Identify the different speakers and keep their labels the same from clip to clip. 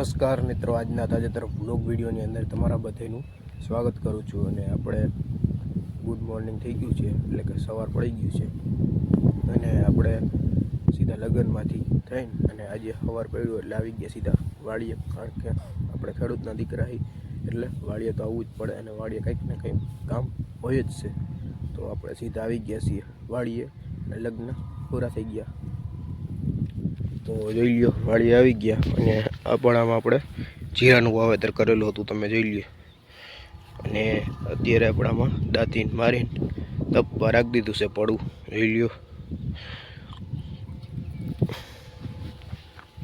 Speaker 1: નમસ્કાર મિત્રો, આજના તાજેતર વ્લોગ વિડીયોની અંદર તમારા બધાનું સ્વાગત કરું છું. અને આપણે ગુડ મોર્નિંગ થઈ ગયું છે, એટલે કે સવાર પડી ગયું છે. અને આપણે સીધા લગ્નમાંથી થઈને અને આજે સવાર પડ્યું એટલે આવી ગયા સીધા વાડીએ, કારણ કે આપણે ખેડૂતના દીકરા હી એટલે વાડીએ તો આવવું જ પડે. અને વાડીએ કંઈક ને કંઈક કામ હોય જ છે, તો આપણે સીધા આવી ગયા છીએ વાડીએ અને લગ્ન પૂરા થઈ ગયા. તો જોઈ લ્યો, વાડી આવી ગયા અને આપણામાં આપણે જીરાનું વાવેતર કરેલું હતું, તમે જોઈ લ્યો. અને અત્યારે આપણામાં દાંતીને મારીને તપવા રાખી દીધું છે પડું, જોઈ લ્યો.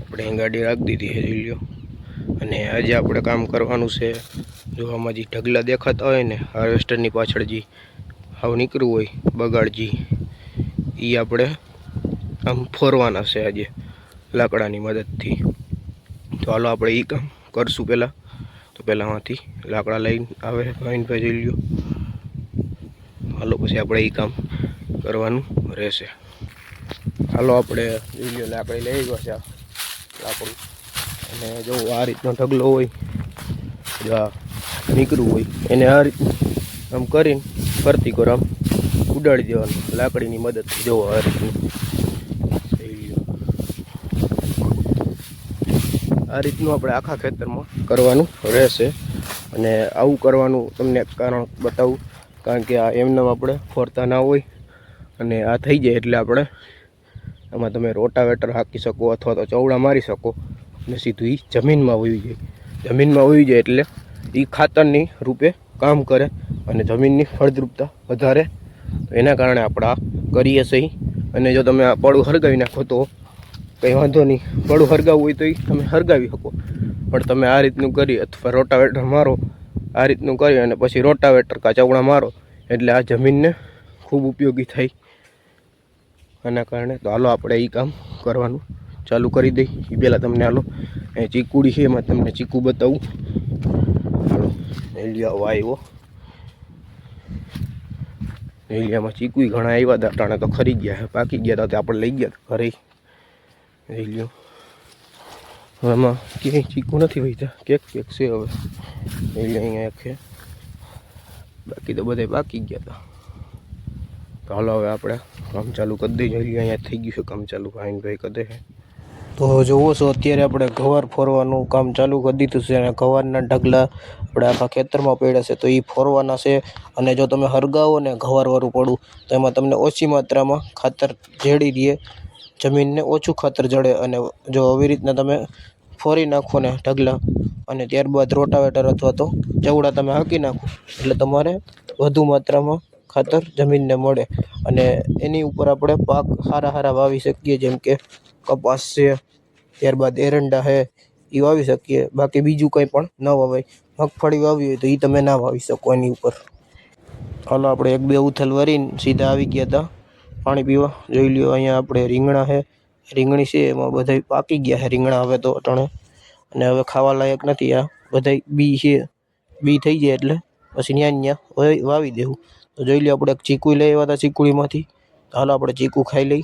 Speaker 1: આપણે ગાડી રાખી દીધી છે, જોઈ લ્યો. અને આજે આપણે કામ કરવાનું છે. જો આમાં જે ઢગલા દેખાતા હોય ને, હાર્વેસ્ટરની પાછળ જે હાવ નીકળવું હોય બગાડજી, એ આપણે આમ ફોરવાના છે આજે લાકડાની મદદથી. તો હાલો આપણે એ કામ કરશું પહેલાં. તો પહેલાંમાંથી લાકડા લઈને આવે ભાઈ જોઈ લ્યો. હાલો પછી આપણે એ કામ કરવાનું રહેશે. હાલો આપણે જોઈ લ્યો, લાકડી લઈ આવ્યા છે લાકડું. અને જો આ રીતનો ઢગલો હોય, જો આ નીકળવું હોય એને આ રીતનું આમ કરીને ફરતી કરો આમ ઉડાડી દેવાનું લાકડીની મદદથી. જોવો આ રીતનું આ રીતનું આપણે આખા ખેતરમાં કરવાનું રહેશે. અને આવું કરવાનું તમને એક કારણ બતાવું, કારણ કે આ એમને આપણે ફોરતા ના હોય અને આ થઈ જાય એટલે આપણે આમાં તમે રોટાવેટર હાંકી શકો અથવા તો ચવડા મારી શકો અને સીધું એ જમીનમાં વહી જાય. જમીનમાં વહી જાય એટલે એ ખાતરની રૂપે કામ કરે અને જમીનની ફળદ્રુપતા વધારે. તો એના કારણે આપણે આ કરીએ છીએ. અને જો તમે આ પડું હરગાવી નાખો તો કંઈ વાંધો નહીં, પડું હરગાવવું હોય તો એ તમે હરગાવી શકો. પણ તમે આ રીતનું કરી અથવા રોટાવેટર મારો, આ રીતનું કરી અને પછી રોટાવેટર કાં ચવડા મારો એટલે આ જમીનને ખૂબ ઉપયોગી થાય આના કારણે. તો હાલો આપણે એ કામ કરવાનું ચાલુ કરી દઈ. એ પહેલાં તમને હાલો એ ચીકુડી છે એમાં તમને ચીકુ બતાવું. હાલો એલિયા આવ્યો, એલિયામાં ચીકુ ઘણા આવ્યા હતા, ટાણે તો ખરી ગયા, પાકી ગયા હતા, આપણે લઈ ગયા ઘરે. જોઈ લ્યો, આમાં ક્યાંય ચીકુ નથી વહીતા, કેક છે હવે. એટલે અહીંયા એક છે, બાકી તો બધા પાકી ગયા હતા. તો હાલો હવે આપણે કામ ચાલુ કરી દઈએ. અહીંયા થઈ ગયું છે કામ ચાલુ, ભાઈ કરે છે. તો જોવો છો, અત્યારે આપણે ગવાર ફોરવાનું કામ ચાલુ કરી દીધું છે. અને ગવારના ઢગલા આપણે આખા ખેતરમાં પડ્યા છે, તો એ ફોરવાના છે. અને જો તમે હરગાવો ને ગવારવાળું પડું તો એમાં તમને ઓછી માત્રામાં ખાતર જેડી દે, જમીનને ઓછું ખાતર જડે. અને જો આવી રીતના તમે ફોરી નાખો ને ઢગલા અને ત્યારબાદ રોટાવેટર અથવા તો ચવડા તમે હાંકી નાખો એટલે તમારે વધુ માત્રામાં ખાતર જમીનને મળે. અને એની ઉપર આપણે પાક સારા વાવી શકીએ, જેમ કે કપાસ છે, ત્યારબાદ એરંડા છે, એ વાવી શકીએ. બાકી બીજું કંઈ પણ ન વાવાય. મગફળી વાવી હોય તો એ તમે ના વાવી શકો એની ઉપર. હાલો આપણે એક બે ઉથલ વરીને સીધા આવી ગયા હતા પાણી પીવા. જોઈ લ્યો, અહીંયા આપણે રીંગણા છે, રીંગણી છે, એમાં બધા પાકી ગયા છે રીંગણા હવે તો અટાણે. અને હવે ખાવા લાયક નથી. આ બધા બી છે, બી થઈ જાય એટલે પછી ન્યા વાવી દેવું. તો જોઈ લો, આપણે ચીકુ લઈ આવ્યા હતા ચીકુડીમાંથી. હાલો આપણે ચીકુ ખાઈ લઈ.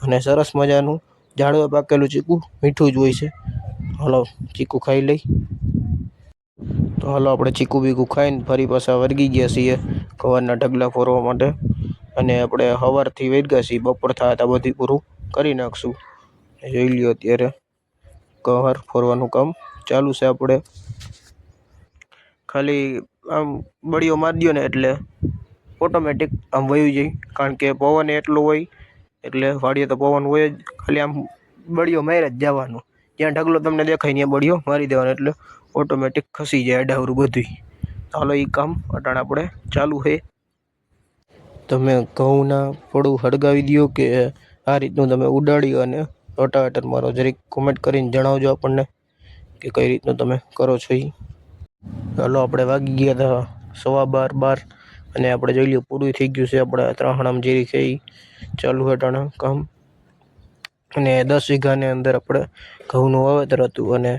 Speaker 1: અને સરસ મજાનું ઝાડવા પાકેલું ચીકુ મીઠું જ હોય છે. હાલો ચીકુ ખાઈ લઈ. તો હાલો આપણે ચીકુ બીકુ ખાઈને ફરી પાછા વર્ગી ગયા છીએ ગવારના ઢગલા ફોરવા માટે. અને આપણે સવારથી વર્ગ્યા છીએ, બપોર થાય ત્યાં બધી પૂરું કરી નાખશું. જોઈ લ્યો, અત્યારે ગવાર ફોરવાનું કામ ચાલુ છે. આપણે ખાલી આમ બળીઓ મારી દો ને એટલે ઓટોમેટિક આમ વયું જાય, કારણ કે પવન એટલું હોય એટલે વાડીએ તો પવન હોય જ. ખાલી આમ બળીઓ મારી જ જવાનું, જ્યાં ઢગલો તમને દેખાય ત્યાં બળીઓ મારી દેવાનો એટલે ઓટોમેટિક ખસી જાય અડાવરું બધું. હાલો એ કામ અટાણે આપણે ચાલુ છે. તમે ઘઉંના પડું હળગાવી દો કે આ રીતનું તમે ઉડાડી અને રોટાવેટર મારો, જરીક કોમેન્ટ કરીને જણાવજો આપણને કે કઈ રીતનું તમે કરો છો એ. હાલો આપણે વાગી ગયા હતા 12:15 અને આપણે જોઈ લઈએ પૂરું થઈ ગયું છે. આપણે ત્રાહણામ જેરી છે એ ચાલુ હટાણા કામ. અને 10 વીઘાની અંદર આપણે ઘઉંનું વાવેતર હતું અને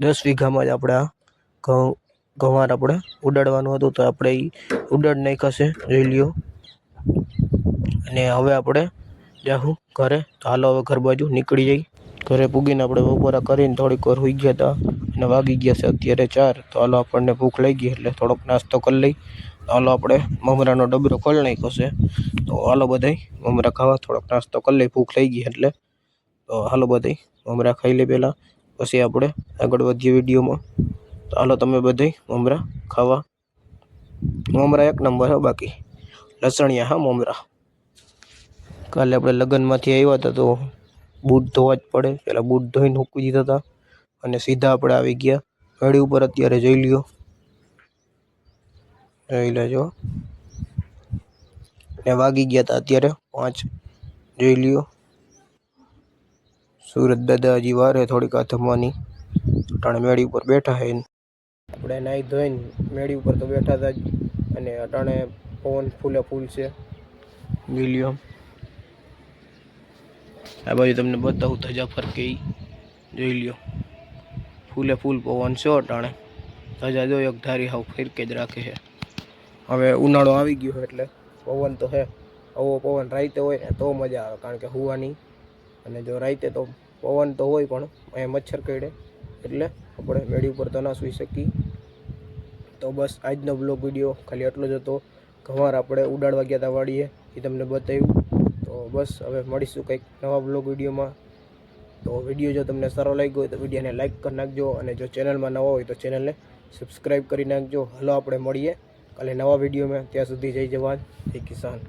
Speaker 1: 10 વીઘામાં જ આપણે આ ગવાર આપણે ઉડાડવાનું હતું. તો આપણે એ ઉડાડ નાખ્યા છે, જોઈ લ્યો. અને હવે આપણે જાહું ઘરે. તો હાલો હવે ઘર બાજુ નીકળી જઈ. ઘરે પૂગીને આપણે બપોરા કરીને થોડીક વાર હોઈ ગયા હતા અને વાગી ગયા છે અત્યારે 4. તો હાલો આપણને ભૂખ લાગી એટલે થોડોક નાસ્તો કરી લઈ. હાલો આપણે મમરાનો ડબરો ખોલી નાખ્યો છે. તો હાલો બધાય મમરા ખાવા, થોડોક નાસ્તો કરી લઈ, ભૂખ લાગી એટલે. તો હાલો બધાય મમરા ખાઈ લે પહેલાં, પછી આપણે આગળ વધીએ વિડીયોમાં. તો હાલો તમે બધાય મમરા ખાવા. મમરા એક નંબર હે, બાકી લસણિયા હા મમરા. કાલે આપણે લગ્નમાંથી આવ્યા હતા તો બૂટ ધોવા જ પડે. પહેલાં બૂટ ધોઈને મૂકી દીધા હતા અને સીધા આપણે આવી ગયા ગાડી ઉપર. અત્યારે જોઈ લ્યો, જોઈ લેજો. ને વાગી ગયા હતા અત્યારે 5. જોઈ લ્યો, સુરત દાદા હજી વારે થોડીક આ થમવાની. અટાણે મેળી ઉપર બેઠા હે. આપણે નાહી ધોઈને મેળી ઉપર તો બેઠા હતા જ, અને અટાણે પવન ફૂલે ફૂલ છે. જોઈ લ્યો, આ બાજુ તમને બતાવું ધજા ફરકે ઈ. જોઈ લ્યો, ફૂલે ફૂલ પવન છે અટાણે. ધજા જો એક ધારી હાવ ફરકે જ રાખે છે. હવે ઉનાળો આવી ગયો એટલે પવન તો છે. આવો પવન રાતે હોય ને તો મજા આવે, કારણ કે હુવાની. અને જો રાતે તો પવન તો હોય પણ અહીંયા મચ્છર કરડે એટલે આપણે મેળી ઉપર તો ના સૂઈ શકીએ. તો બસ આજનો બ્લોગ વિડીયો ખાલી એટલો જ હતો. ગંવાર આપણે ઉડાડવા ગયા હતા વાડીએ, એ તમને બતાવ્યું. તો બસ હવે મળીશું કંઈક નવા બ્લોગ વિડીયોમાં. તો વિડીયો જો તમને સારો લાગ્યો હોય તો વિડીયોને લાઇક કરી નાખજો, અને જો ચેનલમાં નવા હોય તો ચેનલને સબસ્ક્રાઈબ કરી નાખજો. હાલો આપણે મળીએ કાલે નવા વિડીયોમાં. ત્યાં સુધી જય જવાન, જય કિસાન.